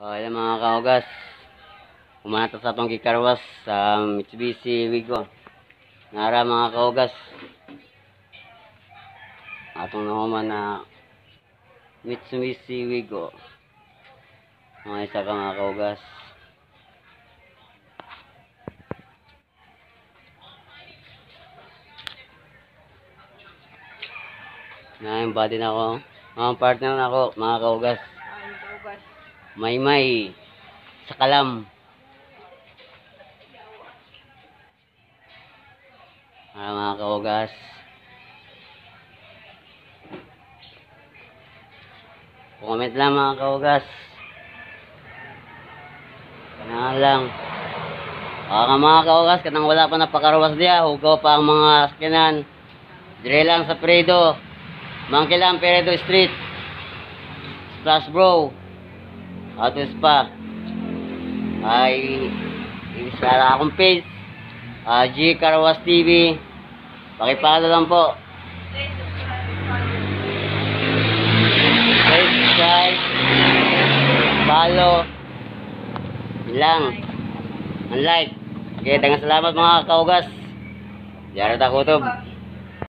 Ayan mga kaugas, kumata sa itong gikarwas sa Mitsubishi Wigo. Nara mga kaugas, atong nahuman na Mitsubishi Wigo. Mga isa ka mga kaugas. Na yung body na ako, mga partner na ako mga kaugas. May sa kalam. Mga kaugas. Comment lang mga kaugas. Kanahan lang. Mga kaugas, kanang wala pa napakarawas diya. Hugaw pa ang mga skinan. Dire lang sa Peredo. Mangkilang Peredo Street. Splash Bro. Atos pa. Ay isara akong page. G Carwas TV. Pakipalo lang po. Subscribe. Follow. Ilang. Like. Okay, dengan salamat mga kaugas. Jarad ako to.